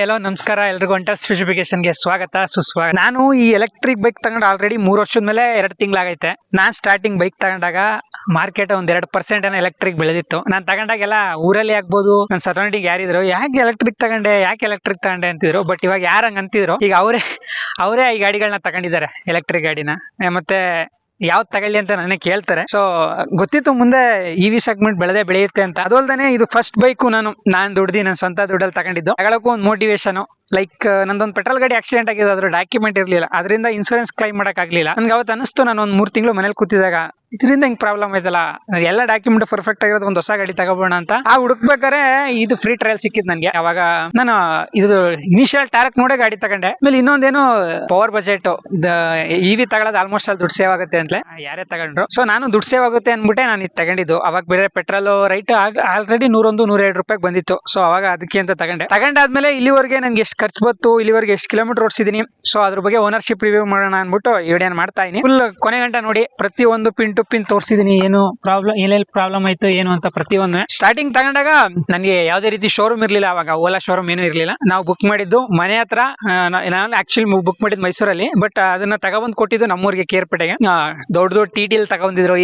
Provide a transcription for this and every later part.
ಎಲ್ಲೋ ನಮಸ್ಕಾರ ಎಲ್ರಿಗೂ ಒಂಟರ್ ಸ್ಪೆಸಿಫಿಕೇಶನ್ಗೆ ಸ್ವಾಗತ ಸುಸ್ವಾಗತ. ನಾನು ಈ ಎಲೆಕ್ಟ್ರಿಕ್ ಬೈಕ್ ತಗೊಂಡು ಆಲ್ರೆಡಿ 3 ವರ್ಷದ ಮೇಲೆ 2 ತಿಂಗಳಾಗೈತೆ. ನಾನ್ ಸ್ಟಾರ್ಟಿಂಗ್ ಬೈಕ್ ತಗೊಂಡಾಗ ಮಾರ್ಕೆಟ್ ಒಂದ್ 2% ಏನೋ ಎಲೆಕ್ಟ್ರಿಕ್ ಬೆಳೆದಿತ್ತು. ನಾನ್ ತಗೊಂಡಾಗೆಲ್ಲ ಊರಲ್ಲಿ ಆಗ್ಬೋದು ನನ್ನ ಸರೌಂಡಿಂಗ್ ಯಾರಿದ್ರು ಯಾಕೆ ಎಲೆಕ್ಟ್ರಿಕ್ ತಗೊಂಡೆ ಅಂತಿದ್ರು. ಬಟ್ ಇವಾಗ ಯಾರು ಹಂಗ ಅಂತಿದ್ರು, ಈಗ ಅವರೇ ಈ ಗಾಡಿಗಳನ್ನ ತಗೊಂಡಿದ್ದಾರೆ, ಎಲೆಕ್ಟ್ರಿಕ್ ಗಾಡಿನ. ಮತ್ತೆ ಯಾವ್ದು ತಗೊಳ್ಳಿ ಅಂತ ನನಗೆ ಕೇಳ್ತಾರೆ. ಸೊ ಗೊತ್ತಿತ್ತು ಮುಂದೆ ಇವಿ ಸೆಗ್ಮೆಂಟ್ ಬೆಳೆಯುತ್ತೆ ಅಂತ. ಅದಲ್ದೇ ಇದು ಫಸ್ಟ್ ಬೈಕು ನಾನು ದುಡ್ದು ನನ್ನ ಸ್ವಂತ ದುಡ್ಡಲ್ಲಿ ತಗೊಂಡಿದ್ದು. ತಗೊಳಕ್ಕೂ ಒಂದು ಮೋಟಿವೇಶನ್. ಲೈಕ್ ನಂದೊಂದು ಪೆಟ್ರೋಲ್ ಗಾಡಿ ಆಕ್ಸಿಡೆಂಟ್ ಆಗಿದೆ, ಅದ್ರ ಡಾಕ್ಯುಮೆಂಟ್ ಇರಲಿಲ್ಲ, ಅದರಿಂದ ಇನ್ಸೂರೆನ್ಸ್ ಕ್ಲೈಮ್ ಮಾಡಕ್ ಆಗ್ಲಿಲ್ಲ. ನನ್ಗೆ ಅವತ್ತು ಅನಿಸ್ತು, ನಾನು ಒಂದು 3 ತಿಂಗಳು ಮನೇಲಿ ಕೂತಿದಾಗ ಇದರಿಂದ ಹಿಂಗ್ ಪ್ರಾಬ್ಲಮ್ ಆಯ್ತಲ್ಲ, ಎಲ್ಲ ಡಾಕ್ಯುಮೆಂಟ್ ಪರ್ಫೆಕ್ಟ್ ಆಗಿರೋದು ಒಂದು ಹೊಸ ಗಾಡಿ ತಗೋಬೋಣ ಅಂತ ಹುಡುಕ್ಬೇಕಾರೆ ಇದು ಫ್ರೀ ಟ್ರಯಲ್ ಸಿಕ್ಕಿದ್ ನನ್ಗೆ. ಅವಾಗ ನಾನು ಇದು ಇನಿಷಿಯಲ್ ಟಾರಕ್ ನೋಡೇ ಗಾಡಿ ತಗೊಂಡೆ. ಆಮೇಲೆ ಇನ್ನೊಂದೇನು ಪವರ್ ಬಜೆಟ್ ಇವಿ ತಗೊಳ್ಳೋದು ಆಲ್ಮೋಸ್ಟ್ ಅಲ್ಲಿ ದುಡ್ಡು ಸೇವ್ ಆಗುತ್ತೆ ಅಂತ ಯಾರೇ ತಗೊಂಡ್ರು. ಸೊ ನಾನು ದುಡ್ಡು ಸೇವ್ ಆಗುತ್ತೆ ಅನ್ಬಿಟ್ಟೆ ನಾನು ಇದು ತಗೊಂಡಿದ್ದು. ಅವಾಗ ಬೇರೆ ಪೆಟ್ರೋಲ್ ರೈಟ್ ಆಲ್ರೆಡಿ 101-102 ರೂಪಾಯಿ ಬಂದಿತ್ತು. ಸೊ ಅವಾಗ ಅದಕ್ಕೆ ಅಂತ ತಗೊಂಡಾದ್ಮೇಲೆ ಇಲ್ಲಿವರೆಗೆ ನನ್ಗೆ ಎಷ್ಟು ಖರ್ಚು ಬಂತು, ಇಲ್ಲಿವರೆಗೆ ಎಷ್ಟು ಕಿಲೋಮೀಟರ್ ಓಡಿಸಿದೀನಿ, ಸೊ ಅದ್ರ ಬಗ್ಗೆ ಓನರ್ಶಿಪ್ ರಿವ್ಯೂ ಮಾಡೋಣ ಅನ್ಬಿಟ್ಟು ವಿಡಿಯೋ ಮಾಡ್ತಾ ಇದೀನಿ. ಫುಲ್ ಕೊನೆ ಗಂಟೆ ನೋಡಿ, ಪ್ರತಿಯೊಂದು ಪಿನ್ ಟು ಪಿನ್ ತೋರಿಸಿದೀನಿ, ಏನು ಪ್ರಾಬ್ಲಮ್, ಎಲ್ಲೆಲ್ಲಿ ಪ್ರಾಬ್ಲಮ್ ಆಯ್ತು ಏನು ಅಂತ ಪ್ರತಿಯೊಂದು. ಸ್ಟಾರ್ಟಿಂಗ್ ತಗೊಂಡಾಗ ನನಗೆ ಯಾವುದೇ ರೀತಿ ಶೋರೂಮ್ ಇರ್ಲಿಲ್ಲ, ಅವಾಗ ಓಲಾ ಶೋರೂಮ್ ಏನೂ ಇರ್ಲಿಲ್ಲ. ನಾವು ಬುಕ್ ಮಾಡಿದ್ದು ಮನೆ ಹತ್ರ. ನಾನು ಆಕ್ಚುಲಿ ಬುಕ್ ಮಾಡಿದ್ದು ಮೈಸೂರಲ್ಲಿ, ಬಟ್ ಅದನ್ನ ತಗೊಬಂದ್ ಕೊಟ್ಟಿದ್ದು ನಮ್ಮೂರಿಗೆ ಕೇರ್ಪೇಟೆಗೆ. ದೊಡ್ಡ ಟಿಟಿಲ್ ತಗೊಂಡಿದ್ರು.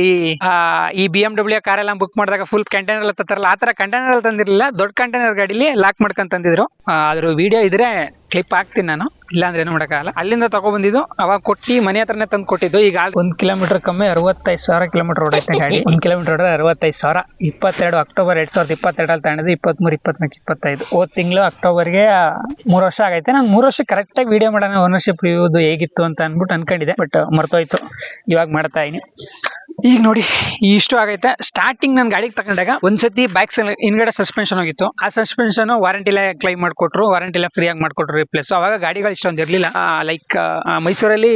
ಈ BMW ಕಾರ್ ಎಲ್ಲ ಬುಕ್ ಮಾಡಿದಾಗ ಫುಲ್ ಕಂಟೈನರ್ ಎಲ್ಲ ತರಲ್ಲ, ಆ ತರ ಕಂಟೈನರ್ ಅಲ್ಲಿ ತಂದಿರಲಿಲ್ಲ, ದೊಡ್ಡ ಕಂಟೈನರ್ ಗಾಡಿಲಿ ಲಾಕ್ ಮಾಡ್ಕೊಂಡ್ ತಂದಿದ್ರು. ಅದ್ರ ವಿಡಿಯೋ ಇದ್ರೆ ಕ್ಲಿಪ್ ಹಾಕ್ತೀನಿ ನಾನು, ಇಲ್ಲಾಂದ್ರೆ ಏನು ಮಾಡಕ್ಕಾಗಲ್ಲ. ಅಲ್ಲಿಂದ ತಗೊಬಂದಿದ್ದು, ಅವಾಗ ಕೊಟ್ಟು ಮನೆ ಹತ್ರನೇ ತಂದು ಕೊಟ್ಟಿದ್ದು. ಈಗ 1 ಕಿಲೋಮೀಟರ್ ಕಮ್ಮಿ 65,000 ಕಿಲೋಮೀಟರ್ ಓಡೈತೆ ಗಾಡಿ. 1 ಕಿಲೋಮೀಟರ್ ಹೊಡೆದ್ರೆ 65,000. 22 ಅಕ್ಟೋಬರ್ 2022 ತಗೊಂಡಿದ್ದು. 23, 24, 25 ಹೋದ್ ತಿಂಗಳು ಅಕ್ಟೋಬರ್ಗೆ 3 ವರ್ಷ ಆಗೈತೆ. ನಾನು 3 ವರ್ಷ ಕರೆಕ್ಟ್ ಆಗಿ ವಿಡಿಯೋ ಮಾಡೋಣ, ಓನರ್ಶಿಪ್ ರಿವ್ಯೂದು ಹೇಗಿತ್ತು ಅಂತ ಅನ್ಬಿಟ್ಟು ಅನ್ಕೊಂಡಿದ್ದೆ, ಬಟ್ ಮರ್ತೋಯ್ತು. ಇವಾಗ ಮಾಡ್ತಾ ಇದೀನಿ. ಈಗ ನೋಡಿ ಇಷ್ಟು ಆಗೈತೆ. ಸ್ಟಾರ್ಟಿಂಗ್ ನಾನು ಗಾಡಿಗೆ ತಗೊಂಡಾಗ ಒಂದ್ಸತಿ ಬ್ಯಾಕ್ ಹಿಂದ್ಗಡೆ ಸಸ್ಪೆನ್ಷನ್ ಹೋಗಿತ್ತು. ಆ ಸಸ್ಪೆನ್ಷನ್ ವಾರಂಟಿಲೇ ಕ್ಲೈಮ್ ಮಾಡ್ಕೊಟ್ರು, ವಾರಂಟಿಲೇ ಫ್ರೀ ಆಗಿ ಮಾಡ್ಕೊಟ್ರು ರಿಪ್ಲೇಸ್. ಅವಾಗ ಗಾಡಿಗಳು ಇಷ್ಟೊಂದು ಇರ್ಲಿಲ್ಲ. ಲೈಕ್ ಮೈಸೂರಲ್ಲಿ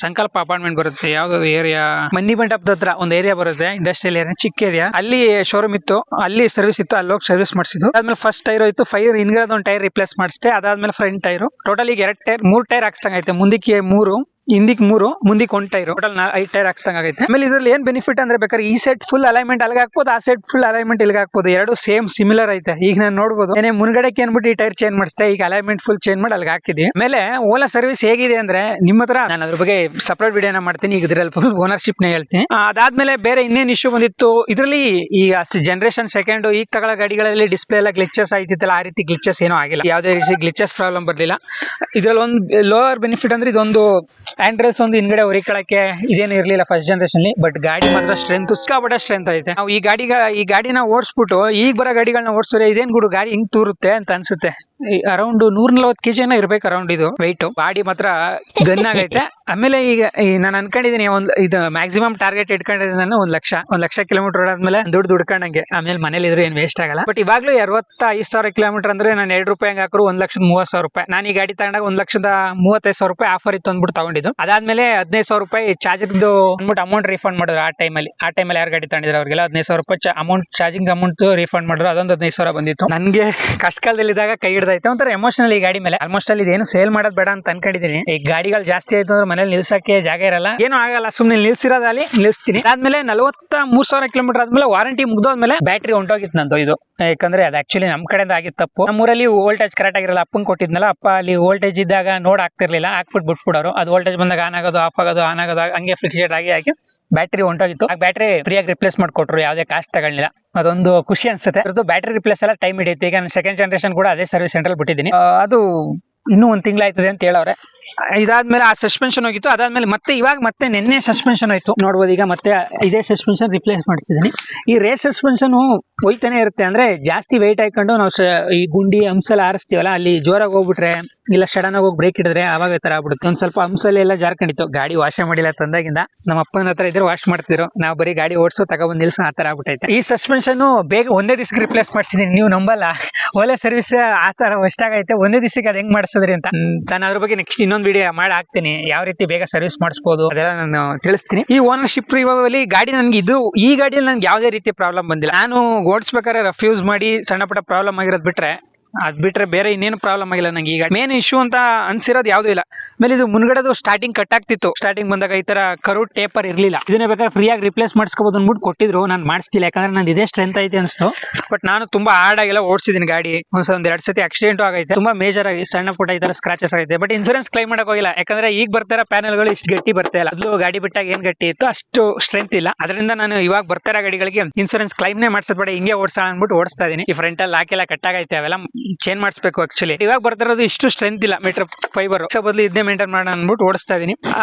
ಸಂಕಲ್ಪ ಅಪಾರ್ಟ್ಮೆಂಟ್ ಬರುತ್ತೆ, ಯಾವ್ದು ಏರಿಯಾ, ಮನ್ನಿ ಮಂಟಪದ ಹತ್ರ ಒಂದು ಏರಿಯಾ ಬರುತ್ತೆ, ಇಂಡಸ್ಟ್ರಿಯಲ್ ಏರಿಯಾ, ಚಿಕ್ಕ ಏರಿಯಾ. ಅಲ್ಲಿ ಶೋರೂಮ್ ಇತ್ತು, ಅಲ್ಲಿ ಸರ್ವಿಸ್ ಇತ್ತು, ಅಲ್ಲಿ ಹೋಗಿ ಸರ್ವಿಸ್ ಮಾಡಿಸಿದ್ದು. ಅದಾದ್ಮೇಲೆ ಫಸ್ಟ್ ಟೈರ್ ಹೋಯ್ತು, ಫೈರ್ ಹಿಂದ್ಗಡೆ ಒಂದು ಟೈರ್ ರಿಪ್ಲೇಸ್ ಮಾಡಿಸಿದೆ. ಅದಾದ್ಮೇಲೆ ಫ್ರಂಟ್ ಟೈರು. ಟೋಟಲ್ ಈಗ 3 ಟೈರ್ ಹಾಕ್ಸ್ದಂಗೈತೆ. ಮುಂದಕ್ಕೆ 3, ಹಿಂದಿಕ್ 3, ಮುಂದಿಕ್ 1 ಟೈರ್, ಟೋಟಲ್ 5 ಟೈರ್ ಹಾಕ್ಸ್ದಂಗ ಆಗೈತೆ. ಆಮೇಲೆ ಇದ್ರಲ್ಲಿ ಏನ್ ಬೆನಿಫಿಟ್ ಅಂದ್ರೆ, ಬೇಕಾದ್ರೆ ಈ ಸೈಡ್ ಫುಲ್ ಅಲೈನ್ಮೆಂಟ್ ಅಲ್ಲಿಗೆ ಹಾಕ್ಬೋದು, ಆ ಸೈಡ್ ಫುಲ್ ಅಲೈನ್ಮೆಂಟ್ ಇಲ್ಲಿಗೆ ಹಾಕ್ಬೋದು. ಎರಡು ಸೇಮ್ ಸಿಮಿಲರ್ ಐತೆ. ಈಗ ನಾನು ನೋಡ್ಬೋದು, ಏನೇ ಮುಂದ್ಗಡೆಗೆ ಏನ್ಬಿಟ್ಟು ಈ ಟೈರ್ ಚೇಂಜ್ ಮಾಡಿಸ್ತೆ, ಈಗ ಅಲೈನ್ಮೆಂಟ್ ಫುಲ್ ಚೇಂಜ್ ಮಾಡಿ ಅಲ್ಲಿಗೆ ಹಾಕಿದ್ವಿ. ಆಮೇಲೆ ಓಲಾ ಸರ್ವಿಸ್ ಹೇಗಿದೆ ಅಂದ್ರೆ, ನಿಮ್ಮ ಹತ್ರ ನಾನು ಅದ್ರ ಬಗ್ಗೆ ಸಪರೇಟ್ ವಿಡಿಯೋನ ಮಾಡ್ತೀನಿ. ಈಗ ಇದ್ರಲ್ಲಿ ಫುಲ್ ಓನರ್ಶಿಪ್ ನ ಹೇಳ್ತೀನಿ. ಅದಾದ್ಮೇಲೆ ಬೇರೆ ಇನ್ನೇನ್ ಇಶ್ಯೂ ಬಂದಿತ್ತು ಇದರಲ್ಲಿ, ಈಗ ಜನರೇಷನ್ ಸೆಕೆಂಡ್ ಈಗ ತಗೊಳ್ಳೋ ಗಾಡಿಗಳಲ್ಲಿ ಡಿಸ್ಪ್ಲೇ ಎಲ್ಲ ಗ್ಲಿಚಸ್ ಆಯ್ತಿತ್ತಲ್ಲ, ಆ ರೀತಿ ಗ್ಲಿಚಸ್ ಏನೂ ಆಗಿಲ್ಲ, ಯಾವುದೇ ರೀತಿ ಗ್ಲಿಚಸ್ ಪ್ರಾಬ್ಲಮ್ ಬರ್ಲಿಲ್ಲ. ಇದ್ರಲ್ಲಿ ಒಂದು ಲೋವರ್ ಬೆನಿಫಿಟ್ ಅಂದ್ರೆ, ಇದೊಂದು ಆಂಡ್ರೆಸ್ ಒಂದು ಹಿಂದ್ಗಡೆ ಹೊರಿಕೊಳ್ಳಕ್ಕೆ ಇದೇನು ಇರ್ಲಿಲ್ಲ ಫಸ್ಟ್ ಜನರೇಷನ್. ಬಟ್ ಗಾಡಿ ಮಾತ್ರ ಸ್ಟ್ರೆಂತ್, ಸಿಕ್ಕಾಪಟ್ಟೆ ಸ್ಟ್ರೆಂತ್ ಐತೆ. ನಾವು ಈ ಗಾಡಿನ ಓಡಿಸ್ಬಿಟ್ಟು ಈಗ ಬರೋ ಗಾಡಿಗಳನ್ನ ಓಡಿಸಿದ್ರೆ ಇದೇನ್ ಗುಡು ಗಾಡಿ ಹಿಂಗ್ ತೂರುತ್ತೆ ಅಂತ ಅನ್ಸುತ್ತೆ. ಅರೌಂಡ್ 140 kg ಏನೋ ಇರ್ಬೇಕು ಅರೌಂಡ್ ಇದು ವೆಯ್ಟ್. ಬಾಡಿ ಮಾತ್ರ ಗನ್ ಆಗೈತೆ. ಆಮೇಲೆ ಈಗ ನಾನು ಅನ್ಕೊಂಡಿದೀನಿ, ಇದು ಮ್ಯಾಕ್ಸಿಮಮ್ ಟಾರ್ಗೆಟ್ ಇಟ್ಕೊಂಡಿದ್ದೀನಿ ನಾನು 1 ಲಕ್ಷ ಕಿಲೋಮೀಟರ್ ಓಡಾದ್ಮೇಲೆ ದುಡ್ಡು ದುಡ್ಕೊಂಡಂಗೆ. ಆಮೇಲೆ ಮನೇಲಿ ಇದ್ರು ಏನ್ ವೇಸ್ಟ್ ಆಗಲ್ಲ. ಬಟ್ ಇವಾಗ್ಲೂ 65,000 ಕಿಲೋಮೀಟರ್ ಅಂದ್ರೆ ನಾನು 2 ರೂಪಾಯಿ ಹಾಕರು 1,30,000 ರೂಪಾಯಿ. ನಾನು ಈ ಗಾಡಿ ತಗೊಂಡಾಗ 1,35,000 ರೂಪಾಯಿ ಆಫರ್ ಇತ್ತು ಅಂದ್ಬಿಟ್ಟು ತಗೊಂಡಿದ್ದು. ಅದಾದ್ಮೇಲೆ 15,000 ರೂಪಾಯಿ ಚಾರ್ಜಿಂಗ್ ಅಂದ್ಬಿಟ್ಟು ಅಮೌಂಟ್ ರೀಫಂಡ್ ಮಾಡಿದ್ರು. ಆ ಟೈಮಲ್ಲಿ ಯಾರು ಗಾಡಿ ತಗೊಂಡಿದ್ರು ಅವ್ರಿಗೆಲ್ಲ 15,000 ರೂಪಾಯಿ ಅಮೌಂಟ್, ಚಾರ್ಜಿಂಗ್ ಅಮೌಂಟ್ ರೀಫಂಡ್ ಮಾಡಿದ್ರು. ಅದೊಂದು 15,000 ಬಂದಿತ್ತು. ನನ್ಗೆ ಕಷ್ಟಕಾಲದಲ್ಲಿ ಇದ್ದಾಗ ಕೈ ಹಿಡ್ದೈತೆ ಒಂಥರ ಎಮೋಷನಲ್ ಈ ಗಾಡಿ ಮೇಲೆ. ಆಲ್ಮೋಸ್ಟ್ ಅಲ್ಲಿ ಇದೇನು ಸೇಲ್ ಮಾಡೋದ್ ಬೇಡ ಅಂತ ಅನ್ಕೊಂಡಿದೀನಿ. ಈ ಗಾಡಿಗಳು ಜಾಸ್ತಿ ಆಯ್ತು ಅಂದ್ರೆ ಮನೇಲಿ ನಿಲ್ಸಕ್ಕೆ ಜಾಗ ಇರಲ್ಲ, ಏನೂ ಆಗಲ್ಲ, ಸುಮ್ನೆ ನಿಲ್ಸಿರೋದಲ್ಲಿ ನಿಲ್ಸ್ತೀನಿ. ಅದಾದ್ಮೇಲೆ 43,000 ಕಿಲೋಮೀಟರ್ ಆದ್ಮೇಲೆ ವಾರಂಟಿ ಮುಗ್ದೋದ್ಮೇಲೆ ಬ್ಯಾಟ್ರಿ ಹೊಂಟೋಗಿತ್ತು ನಂದು ಇದು. ಯಾಕಂದ್ರೆ ಅದು ಆಕ್ಚುಲಿ ನಮ್ ಕಡೆಯಿಂದ ಆಗಿತ್ತು ತಪ್ಪು. ನಮ್ಮೂರಲ್ಲಿ ವೋಲ್ಟೇಜ್ ಕರೆಕ್ಟ್ ಆಗಿರಲ್ಲ. ಅಪ್ಪಂಗ್ ಕೊಟ್ಟಿದ್ನಲ್ಲ, ಅಪ್ಪ ಅಲ್ಲಿ ವೋಲ್ಟೇಜ್ ಇದ್ದಾಗ ನೋಡ್ ಆಗ್ತಿರ್ಲಿಲ್ಲ, ಬಿಟ್ಬಿಡೋರು. ಅದು ವೋಲ್ಟೇಜ್ ಬಂದಾಗ ಆನ್ ಆಗೋದು, ಆಫ್ ಆಗೋದು ಹಂಗೆ ಫ್ಲಿಕ್ಚೇಟ್ ಆಗಿ ಬ್ಯಾಟ್ರಿ ಹೊಂಟೋಗಿತ್ತು. ಆ ಬ್ಯಾಟ್ರಿ ಫ್ರೀಯಾಗಿ ರಿಪ್ಲೇಸ್ ಮಾಡ್ಕೊಟ್ರು, ಯಾವುದೇ ಕಾಸ್ಟ್ ತಗೊಳ್ಳಿಲ್ಲ. ಅದೊಂದು ಖುಷಿ ಅನ್ಸುತ್ತೆ. ಅದು ಬ್ಯಾಟ್ರಿ ರಿಪ್ಲೇಸ್ ಎಲ್ಲ ಟೈಮ್ ಹಿಡಿಯುತ್ತೆ. ಈಗ ನಾನು ಸೆಕೆಂಡ್ ಜನರೇಷನ್ ಕೂಡ ಅದೇ ಸರ್ವಿಸ್ ಸೆಂಟರ್ ಬಿಟ್ಟಿದ್ದೀನಿ. ಅದು ಇನ್ನೂ 1 ತಿಂಗಳಾಯ್ತದೆ ಅಂತ ಹೇಳವ್ರೆ. ಇದಾದ್ಮೇಲೆ ಆ ಸಸ್ಪೆನ್ಷನ್ ಹೋಗಿತ್ತು. ಅದಾದ್ಮೇಲೆ ಮತ್ತೆ ನಿನ್ನೆ ಸಸ್ಪೆನ್ಷನ್ ಹೋಯ್ತು. ನೋಡ್ಬೋದು, ಈಗ ಮತ್ತೆ ಇದೇ ಸಸ್ಪೆನ್ಷನ್ ರಿಪ್ಲೇಸ್ ಮಾಡಿಸಿದೀನಿ. ಈ ರೇಸ್ ಸಸ್ಪೆನ್ಷನ್ ಹೋಯ್ತಾನೆ ಇರುತ್ತೆ. ಅಂದ್ರೆ ಜಾಸ್ತಿ ವೆಯ್ಟ್ ಹಾಕೊಂಡು ನಾವು ಈ ಗುಂಡಿ ಹಂಸಲ್ಲಿ ಆರಿಸ್ತೀವಲ್ಲ, ಅಲ್ಲಿ ಜೋರಾಗಿ ಹೋಗ್ಬಿಟ್ರೆ ಇಲ್ಲ ಸಡನ್ ಆಗಿ ಹೋಗಿ ಬ್ರೇಕ್ ಹಿಡಿದ್ರೆ ಆವಾಗ ತರ ಆಗ್ಬಿಡುತ್ತೆ. ಒಂದ್ ಸ್ವಲ್ಪ ಹಂಸಲ್ಲಿ ಎಲ್ಲ ಜಾರ್ಕೊಂಡಿತ್ತು. ಗಾಡಿ ವಾಶ್ ಮಾಡಿಲ್ಲ ತಂದಾಗಿಂದ. ನಮ್ಮ ಅಪ್ಪನ ಹತ್ರ ಇದ್ರೆ ವಾಶ್ ಮಾಡ್ತಿದ್ರು, ನಾವು ಬರೀ ಗಾಡಿ ಓಡಿಸೋ ತಗೊಬಂದ್ ನಿಲ್ಸೋ ಆ ತರ ಆಗ್ಬಿಟ್ಟೈತೆ. ಈ ಸಸ್ಪೆನ್ಷನ್ ಬೇಗ ಒಂದೇ ದಿವಸಕ್ಕೆ ರಿಪ್ಲೇಸ್ ಮಾಡಿಸಿದೀನಿ. ನೀವು ನಂಬಲ್ಲ, ಓಲಾ ಸರ್ವಿಸ್ ಆ ತರ ಅಷ್ಟಾಗೈತೆ. ಒಂದೇ ದಿವಸಕ್ಕೆ ಅದು ಹೆಂಗ್ ಮಾಡಿಸಿದ್ರಿ ಅಂತ ನಾನು ಅದ್ರ ಬಗ್ಗೆ ನೆಕ್ಸ್ಟ್ ಇನ್ನೊಂದು ವಿಡಿಯೋ ಮಾಡಿ ಹಾಕ್ತೀನಿ, ಯಾವ ರೀತಿ ಬೇಗ ಸರ್ವಿಸ್ ಮಾಡಿಸಬಹುದು ಅದೆಲ್ಲ ನಾನು ತಿಳಿಸ್ತೀನಿ. ಈ ಓನರ್ಶಿಪ್ ರಿವ್ಯೂವಲ್ಲಿ ಗಾಡಿ ನನ್ಗೆ ಈ ಗಾಡಿಯಲ್ಲಿ ನನ್ಗೆ ಯಾವುದೇ ರೀತಿ ಪ್ರಾಬ್ಲಮ್ ಬಂದಿಲ್ಲ. ನಾನು ಓಡಿಸ್ಬೇಕಾದ್ರೆ ರಫ್ಯೂಸ್ ಮಾಡಿ ಸಣ್ಣ ಪುಟ್ಟ ಪ್ರಾಬ್ಲಮ್ ಆಗಿರೋದು ಬಿಟ್ರೆ ಅದ್ ಬಿಟ್ರೆ ಬೇರೆ ಇನ್ನೇನು ಪ್ರಾಬ್ಲಮ್ ಆಗಿಲ್ಲ ನಂಗೆ. ಈಗ ಮೇನ್ ಇಶ್ಯೂ ಅಂತ ಅನ್ಸಿರೋದು ಯಾವ್ದು ಇಲ್ಲ. ಆಮೇಲೆ ಇದು ಮುಂದ್ಗಡೆದು ಸ್ಟಾರ್ಟಿಂಗ್ ಕಟ್ ಆಗ್ತಿತ್ತು. ಸ್ಟಾರ್ಟಿಂಗ್ ಬಂದಾಗ ಈ ತರ ಕರು ಟೇಪರ್ ಇರ್ಲಿಲ್ಲ. ಇದನ್ನ ಬೇಕಾದ್ರೆ ಫ್ರೀ ಆಗಿ ರಿಪ್ಲೇಸ್ ಮಾಡಿಸ್ಕೋಬಹುದು ಅಂದ್ಬಿಟ್ಟು ಕೊಟ್ಟಿದ್ರು. ನಾನು ಮಾಡಿಸ್ತಿಲ್ಲ, ಯಾಕಂದ್ರೆ ನಂದು ಇದೇ ಸ್ಟ್ರೆಂತ್ ಐತೆ ಅನ್ಸ್ತು. ಬಟ್ ನಾನು ತುಂಬಾ ಹಾರ್ಡ್ ಆಗಿಲ್ಲ ಓಡಿಸಿದೀನಿ ಗಾಡಿ. ಒಂದ್ 2 ಸತಿ ಆಕ್ಸಿಡೆಂಟ್ ಆಗೈತೆ. ತುಂಬಾ ಮೇಜರ್ ಆಗಿ ಸಣ್ಣ ಪುಟ್ಟ ಈ ತರ ಸ್ಕ್ರಾಚಸ್ ಆಗೈತೆ. ಬಟ್ ಇನ್ಸೂರೆನ್ಸ್ ಕ್ಲೈಮ್ ಮಾಡಕ್ ಹೋಗಿಲ್ಲ, ಯಾಕಂದ್ರೆ ಈಗ ಬರ್ತಾರ ಪ್ಯಾನಲ್ಗಳು ಇಷ್ಟು ಗಟ್ಟಿ ಬರ್ತಾ ಇಲ್ಲ. ಅದು ಗಾಡಿ ಬಿಟ್ಟಾಗ ಏನ್ ಗಟ್ಟಿ ಇತ್ತು ಅಷ್ಟು ಸ್ಟ್ರೆಂತ್ ಇಲ್ಲ. ಅದರಿಂದ ನಾನು ಇವಾಗ ಬರ್ತಾರ ಗಾಡಿಗಳಿಗೆ ಇನ್ಸೂರೆನ್ಸ್ ಕ್ಲೈಮ್ನೇ ಮಾಡ್ಸೋದ್ ಬೇಡ, ಹಿಂಗೆ ಓಡಿಸೋಣ ಅಂದ್ಬಿಟ್ಟು ಓಡಿಸ್ತಾ ಇದೀನಿ. ಈ ಫ್ರಂಟ್ ಅಲ್ಲಿ ಲಾಕೆಲ್ಲ ಕಟ್ ಆಗೈತೆ, ಅವೆಲ್ಲ ಚೇಂಜ್ ಮಾಡಿಸ್ಬೇಕು. ಆಕ್ಚುಲಿ ಇವಾಗ ಬರ್ತಿರೋದು ಇಷ್ಟು ಸ್ಟ್ರೆಂತ್ ಇಲ್ಲ ಮೀಟರ್ ಫೈಬರ್ ಬದಲು ಇದನ್ನೇ ಮೇಂಟೈನ್ ಮಾಡೋಣ ಅಂದ್ಬಿಟ್ಟು ಓಡಿಸ್ತಾ ಇದೀನಿ.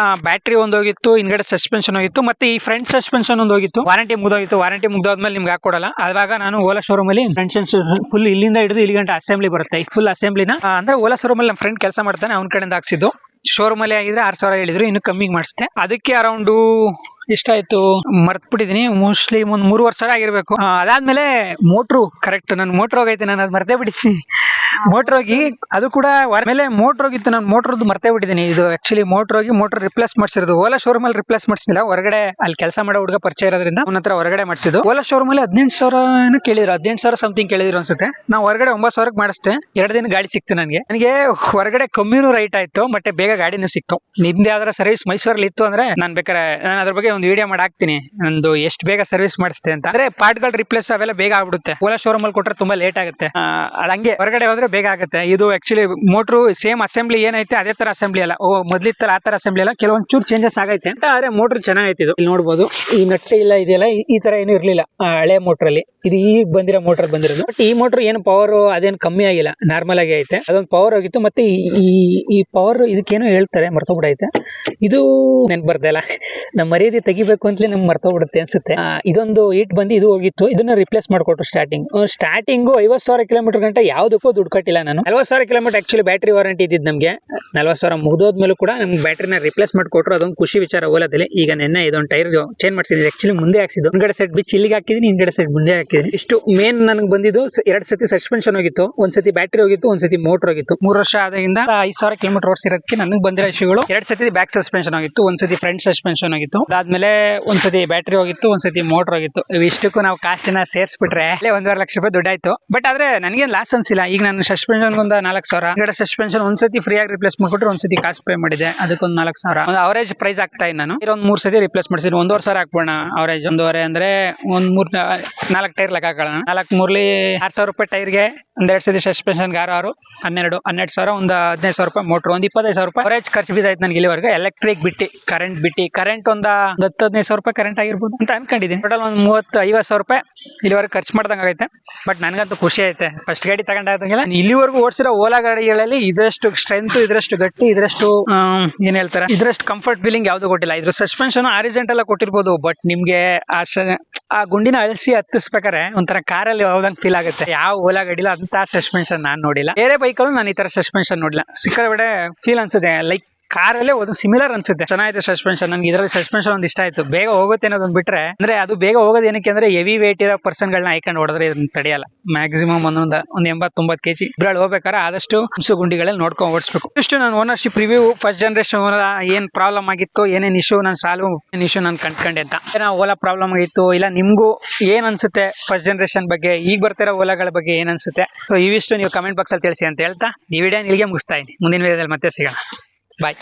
ಬ್ಯಾಟ್ರಿ ಒಂದು ಹೋಗಿತ್ತು, ಹಿಂಗಡೆ ಸಸ್ಪೆನ್ಷನ್ ಹೋಗಿತ್ತು, ಮತ್ತೆ ಈ ಫ್ರಂಟ್ ಸಸ್ಪೆನ್ಷನ್ ಒಂದು ಹೋಗಿತ್ತು. ವಾರಂಟಿ ಮುಗ್ದೋಗಿತ್ತು. ವಾರಂಟಿ ಮುಗ್ದೋದ್ಮೇಲೆ ನಿಮ್ಗೆ ಹಾಕೊಡಲ್ಲ. ಅವಾಗ ನಾನು ಓಲಾ ಶೋರೂಮ್ ಅಲ್ಲಿ ಫ್ರಂಟ್ ಫುಲ್ ಇಲ್ಲಿಂದ ಹಿಡಿದು ಇಲ್ಲಿ ಗಂಟೆ ಅಸೆಂಬ್ಲಿ ಬರುತ್ತೆ. ಫುಲ್ ಅಸೆಂಬ್ಲಿನ ಅಂದ್ರೆ ಓಲಾ ಶೋರೂಮ್ ಅಲ್ಲಿ ನಮ್ಮ ಫ್ರೆಂಡ್ ಕೆಲಸ ಮಾಡ್ತಾನೆ, ಅವ್ನ ಕಡೆಯಿಂದ ಹಾಕ್ಸಿದ್ದು. ಶೋರೂಮ್ ಅಲ್ಲಿ ಆಗಿದ್ರೆ 6,000 ಹೇಳಿದ್ರು, ಇನ್ನು ಕಮ್ಮಿಗೆ ಮಾಡಿಸ್ತೆ. ಅದಕ್ಕೆ ಅರೌಂಡ್ ಎಷ್ಟಾಯ್ತು ಮರ್ತ್ಬಿಟ್ಟಿದೀನಿ, ಮೋಸ್ಟ್ಲಿ ಒಂದು 3,500 ಆಗಿರ್ಬೇಕು. ಅದಾದ್ಮೇಲೆ ಮೋಟ್ರು ಕರೆಕ್ಟ್ ನನ್ ಮೋಟ್ರ್ ಹೋಗೈತೆ, ನಾನು ಅದು ಮರ್ತೇ ಬಿಟ್ಟಿದ್ದೀನಿ. ಮೋಟ್ರ್ ಹೋಗಿ ಅದು ಕೂಡ ಮೇಲೆ ಮೋಟ್ರ್ ಹೋಗಿತ್ತು, ನಾನು ಮೋಟ್ರದ್ದು ಮರ್ತೇ ಬಿಟ್ಟಿದ್ದೀನಿ. ಇದು ಆಕ್ಚುಲಿ ಮೋಟ್ರ್ ಹೋಗಿ ಮೋಟ್ರ್ ರಿಪ್ಲೇಸ್ ಮಾಡಿಸಿರೋದು. ಓಲಾ ಶೋರೂಮ್ ಅಲ್ಲಿ ರಿಪ್ಲೇಸ್ ಮಾಡಿಸಿಲ್ಲ, ಹೊರಗಡೆ ಅಲ್ಲಿ ಕೆಲಸ ಮಾಡೋ ಹುಡುಗ ಪರಿಚಯ ಇರೋದ್ರಿಂದ ಅವನ ಹತ್ರ ಹೊರಗಡೆ ಮಾಡಿಸಿದ್ದು. ಓಲಾ ಶೋರೂಮ್ ಅಲ್ಲಿ 18,000 ಕೇಳಿದ್ರು, 18,000 ಸಮಥಿಂಗ್ ಕೇಳಿದ್ರು ಅನ್ಸುತ್ತೆ. ನಾವು ಹೊರಗಡೆ 9,000 ಮಾಡಿಸ್ತೆ. 2 ದಿನ ಗಾಡಿ ಸಿಕ್ತು ನನಗೆ ಹೊರಗಡೆ ಕಮ್ಮಿನೂ ರೈಟ್ ಆಯ್ತು, ಮತ್ತೆ ಬೇಗ ಗಾಡಿನೂ ಸಿಕ್ತು. ನಿಮ್ದು ಯಾವ್ದಾರ ಸರ್ವಿಸ್ ಮೈಸೂರಲ್ಲಿ ಇತ್ತು ಅಂದ್ರೆ ನಾನು ಬೇಕಾದ್ರೆ ನಾನು ಅದ್ರ ಬಗ್ಗೆ ಒಂದು ವಿಡಿಯೋ ಮಾಡಿ ಹಾಕ್ತೀನಿ, ನಂದು ಎಷ್ಟು ಬೇಗ ಸರ್ವಿಸ್ ಮಾಡಿಸ್ತೆ ಅಂತ. ಅಂದ್ರೆ ಪಾರ್ಟ್ಗಳು ರಿಪ್ಲೇಸ್ ಅವೆಲ್ಲ ಬೇಗ ಆಗ್ಬಿಡುತ್ತೆ. ಓಲಾ ಶೋರೂಮ್ ಅಲ್ಲಿ ಕೊಟ್ರೆ ತುಂಬಾ ಲೇಟ್ ಆಗುತ್ತೆ. ಹಂಗೆ ಹೊರಗಡೆ ಹೋದ್ರೆ ಬೇಗ ಆಗುತ್ತೆ. ಇದು ಆಕ್ಚುಲಿ ಮೋಟ್ರು ಸೇಮ್ ಅಸೆಂಬ್ಲಿ ಏನೈತೆ ಅದೇ ತರ ಅಸೆಂಬ್ಲಿ ಅಲ್ಲ, ಮೊದ್ಲಿತ್ತಲ್ಲ ಆ ತರ ಅಸೆಂಬ್ಲಿ ಅಲ್ಲ, ಕೆಲವೊಂದು ಚೂರು ಚೇಂಜಸ್ ಆಗೈತೆ. ಆದ್ರೆ ಮೋಟ್ರ್ ಚೆನ್ನಾಗೈತೆ. ಇದು ಇಲ್ಲಿ ನೋಡ್ಬೋದು, ಈ ನಟ್ಟೆ ಇಲ್ಲ ಇದೆಯಲ್ಲ, ಈ ತರ ಏನು ಇರ್ಲಿಲ್ಲ ಹಳೆ ಮೋಟ್ರ್ ಅಲ್ಲಿ. ಇದು ಈಗ ಬಂದಿರೋ ಮೋಟರ್ ಬಂದಿರೋದು. ಬಟ್ ಈ ಮೋಟರ್ ಏನು ಪವರ್ ಅದೇನು ಕಮ್ಮಿ ಆಗಿಲ್ಲ, ನಾರ್ಮಲ್ ಆಗಿ ಐತೆ. ಅದೊಂದು ಪವರ್ ಹೋಗಿತ್ತು. ಮತ್ತೆ ಈ ಪವರ್ ಇದಕ್ಕೇನೋ ಹೇಳ್ತಾರೆ, ಮರ್ತೋಗ್ಬಿಡೈತೆ. ಇದು ನೆನ್ಪು ಬರ್ದಲ್ಲ, ನಮ್ಮ ಮರ್ಯಾದೆ ತೆಗಿಬೇಕು ಅಂತಲೇ ನಮ್ಗೆ ಮರ್ತೋಗ್ಬಿಡುತ್ತೆ ಅನ್ಸುತ್ತೆ. ಇದೊಂದು ಈಟ್ ಬಂದು ಇದು ಹೋಗಿತ್ತು, ಇದನ್ನ ರಿಪ್ಲೇಸ್ ಮಾಡ್ಕೊಟ್ರು. ಸ್ಟಾರ್ಟಿಂಗು 50,000 ಕಿಲೋಮೀಟರ್ ಗಂಟೆ ಯಾವುದಕ್ಕೂ ದುಡ್ಡು ಕಟ್ಟಿಲ್ಲ ನಾನು. 40,000 ಕಿಲೋಮೀಟರ್ ಆಕ್ಚುಲಿ ಬ್ಯಾಟ್ರಿ ವಾರಂಟಿ ಇದ್ದಿದ್ದು ನಮಗೆ. 40,000 ಮುಗಿದೋದ್ಮೇಲೂ ಕೂಡ ನಮ್ಗೆ ಬ್ಯಾಟ್ರಿನ ರಿಪ್ಲೇಸ್ ಮಾಡ್ಕೊಟ್ರು. ಅದೊಂದು ಖುಷಿ ವಿಚಾರ ಓಲಾದಲ್ಲಿ. ಈಗ ನೆನ್ನೆ ಇದೊಂದು ಟೈರ್ ಚೇಂಜ್ ಮಾಡ್ಸಿದ್ದೀನಿ. ಆಕ್ಚುಲಿ ಮುಂದೆ ಹಾಕ್ಸಿದ್ದು, ಹಿಂಗಡೆ ಸೆಟ್ ಬಿಚ್ಚಿ ಇಲ್ಲಿಗೆ ಹಾಕಿದೀನಿ, ಹಿಂಗಡೆ ಸೆಟ್ ಮುಂದೆ ಹಾಕಿದೀನಿ. ಇಷ್ಟು ಮೇನ್ ನನಗೆ ಬಂದಿದ್ದು 2 ಸತಿ ಸಸ್ಪೆನ್ಷನ್ ಹೋಗಿತ್ತು, ಒಂದ್ ಸತಿ ಬ್ಯಾಟ್ರಿ ಹೋಗಿತ್ತು, ಒಂದ್ ಸತಿ ಮೋಟರ್ ಹೋಗಿತ್ತು. 3 ವರ್ಷ ಆದಾಗಿಂದ 5,000 ಕಿಲೋಮೀಟರ್ ಓಡಿಸಿರೋದಕ್ಕೆ ನನಗೆ ಬಂದಿರೋ ಇಶ್ಯೂಗಳು 2 ಸತಿ ಬ್ಯಾಕ್ ಸಸ್ಪೆನ್ಷನ್ ಹೋಗಿತ್ತು, ಒಂದ್ ಸತಿ ಫ್ರಂಟ್ ಸಸ್ಪೆನ್ಷನ್ ಹೋಗಿತ್ತು. ಅದಾದ್ಮೇಲೆ ಒಂದ್ ಸತಿ ಬ್ಯಾಟ್ರಿ ಹೋಗಿತ್ತು, ಒಂದ್ ಸತಿ ಮೋಟರ್ ಹೋಗಿತ್ತು. ಇಷ್ಟಕ್ಕೂ ನಾವು ಕಾಸ್ಟಿನ ಸೇರಿಸ್ಬಿಟ್ರೆ 1.5 ಲಕ್ಷ ರೂಪಾಯಿ ದುಡ್ಡಾಯ್ತು. ಬಟ್ ಆದ್ರೆ ನನಗೇನು ಲಾಸ್ ಅನ್ಸಿಲ್ಲ. ಈಗ ನಾನು ಸಸ್ಪೆನ್ಷನ್ ಒಂದು 4,000, ಹಿಂಗಡೆ ಸಸ್ಪೆನ್ಷನ್ ಒಂದ್ಸತಿ ಫ್ರೀ ಆಗಿ ರಿಪ್ಲೇಸ್ ಮಾಡ್ಕೊಟ್ರೆ, ಒಂದ್ಸತಿ ಕಾಸ್ಟ್ ಪೇ ಮಾಡಿದೆ, ಅದಕ್ಕೊಂದು 4,000. ಒಂದು ಅವರೇಜ್ ಪ್ರೈಸ್ ಆಗ್ತಾ ಇದ್ದೀನಿ ನಾನು. ಒಂದು 3 ಸತಿ ರಿಪ್ಲೇಸ್ ಮಾಡಿಸಿದ್ರೆ 1,500 ಹಾಕ್ಬೋಣ. ಅವರೇಜ್ 1.5 ಅಂದ್ರೆ ಒಂದ್ 4 ಟೈರ್ ಲೆಕ್ಕ ಹಾಕೋಣ. 4 ಮೂರ್ಲಿ 6,000 ರೂಪಾಯಿ ಟೈರ್ಗೆ, ಒಂದ್ 2 ಸತಿ ಸಸ್ಪೆನ್ಷನ್ 6 12,000, ಒಂದು 15,000 ರೂಪಾಯಿ ಮೋಟರ್, ಒಂದು 25,000 ರೂಪಾಯಿ ಅವರೇಜ್ ಖರ್ಚು ಬಿದ್ದಾಯ್ತು ನನಗೆ ಇಲ್ಲಿವರೆಗೆ. ಎಲೆಕ್ಟ್ರಿಕ್ ಬಿಟ್ಟು ಕರೆಂಟ್ ಒಂದು 10-15,000 ರೂಪಾಯಿ ಕರೆಂಟ್ ಆಗಿರ್ಬೋದು ಅಂತ ಅನ್ಕೊಂಡಿದ್ದೀನಿ. ಟೋಟಲ್ ಒಂದು 30-50,000 ರೂಪಾಯಿ ಇಲ್ಲಿವರೆಗೆ ಖರ್ಚು ಮಾಡ್ದಂಗೆ ಆಗೈತೆ. ಬಟ್ ನನಗಂತೂ ಖುಷಿ ಐತೆ. ಫಸ್ಟ್ ಗಾಡಿ ತಗೊಂಡಾದಂಗೆಲ್ಲ ಇಲ್ಲಿವರೆಗೂ ಓಡಿಸಿರೋ ಓಲಾ ಗಾಡಿಗಳಲ್ಲಿ ಇದರಷ್ಟು ಸ್ಟ್ರೆಂತ್, ಇದರಷ್ಟು ಗಟ್ಟಿ, ಇದರಷ್ಟು ಏನ್ ಹೇಳ್ತಾರೆ, ಇದರಷ್ಟು ಕಂಫರ್ಟ್ ಫೀಲಿಂಗ್ ಯಾವ್ದು ಕೊಟ್ಟಿಲ್ಲ. ಇದ್ರ ಸಸ್ಪೆನ್ಷನ್ ಆರಿಜೆಂಟಲ್ ಕೊಟ್ಟಿರ್ಬೋದು, ಬಟ್ ನಿಮ್ಗೆ ಆ ಗುಂಡಿನ ಅಳಿಸಿ ಹತ್ತಿಸ್ಬೇಕಾರೆ ಒಂಥರ ಕಾರಲ್ಲಿ ಹೋದಂಗೆ ಫೀಲ್ ಆಗುತ್ತೆ. ಯಾವ ಓಲಾ ಗಾಡಿಲ್ಲ ಅಂತ ಸಸ್ಪೆನ್ಷನ್ ನಾನು ನೋಡಿಲ್ಲ. ಬೇರೆ ಬೈಕಲ್ಲೂ ನಾನು ಈ ತರ ಸಸ್ಪೆನ್ಷನ್ ನೋಡಿಲ್ಲ. ಸಿಕ್ಕಾಪಟ್ಟೆ ಫೀಲ್ ಅನ್ಸುತ್ತೆ, ಲೈಕ್ ಕಾರಲ್ಲೇ ಒಂದು ಸಿಮಿಲರ್ ಅನ್ಸುತ್ತೆ. ಚೆನ್ನಾಗಿದೆ ಸಸ್ಪೆನ್ಷನ್. ನನಗೆ ಇದರಲ್ಲಿ ಸಸ್ಪೆನ್ಷನ್ ಒಂದು ಇಷ್ಟ ಆಯ್ತು. ಬೇಗ ಹೋಗುತ್ತೆ ಅನ್ನೋದೊಂದು ಬಿಟ್ರೆ, ಅಂದ್ರೆ ಅದು ಬೇಗ ಹೋಗೋದು ಏನಕ್ಕೆ ಅಂದ್ರೆ ಹೆವಿ ವೇಟ್ ಇರೋ ಪರ್ಸನ್ ಗಳನ್ನ ಹಾಕೊಂಡು ಹೊಡೆದ್ರೆ ಇದನ್ನ ತಡೆಯಲ್ಲ. ಮ್ಯಾಕ್ಸಿಮಮ್ ಒಂದು 80-90 kg ಇದ್ರಲ್ಲಿ ಹೋಗ್ಬೇಕಾದ್ರೆ ಆದಷ್ಟು ಗುಂಡಿಗಳಲ್ಲಿ ನೋಡ್ಕೊಂಡು ಓಡಿಸ್ಬೇಕು. ಇಷ್ಟು ನಾನು ಓನರ್ಶಿಪ್ ರಿವ್ಯೂ ಫಸ್ಟ್ ಜನರೇಷನ್ ಏನ್ ಪ್ರಾಬ್ಲಮ್ ಆಗಿತ್ತು, ಏನೇನ್ ಇಶ್ಯೂ ನಾನು ಇಶ್ಯೂ ನಾನು ಕಂಡ್ಕೊಂಡೆ ಅಂತ. ನಾವು ಓಲಾ ಪ್ರಾಬ್ಲಮ್ ಆಗಿತ್ತು ಇಲ್ಲ, ನಿಮ್ಗೂ ಏನ್ ಅನ್ಸುತ್ತೆ ಫಸ್ಟ್ ಜನರೇಷನ್ ಬಗ್ಗೆ, ಈಗ ಬರ್ತಿರೋ ಓಲಾಗಳ ಬಗ್ಗೆ ಏನ್ ಅನ್ಸುತ್ತೆ, ಸೊ ಇವಿಷ್ಟು ನೀವು ಕಮೆಂಟ್ ಬಾಕ್ಸ್ ಅಲ್ಲಿ ತಿಳಿಸಿ ಅಂತ ಹೇಳ್ತಾ ಈ ವಿಡಿಯೋ ಇಲ್ಲಿಗೆ ಮುಗಿಸ್ತಾ ಇದೀನಿ. ಮುಂದಿನ ವಿಡಿಯೋದಲ್ಲಿ ಮತ್ತೆ ಸಿಗೋಣ. ಬಾಯ್.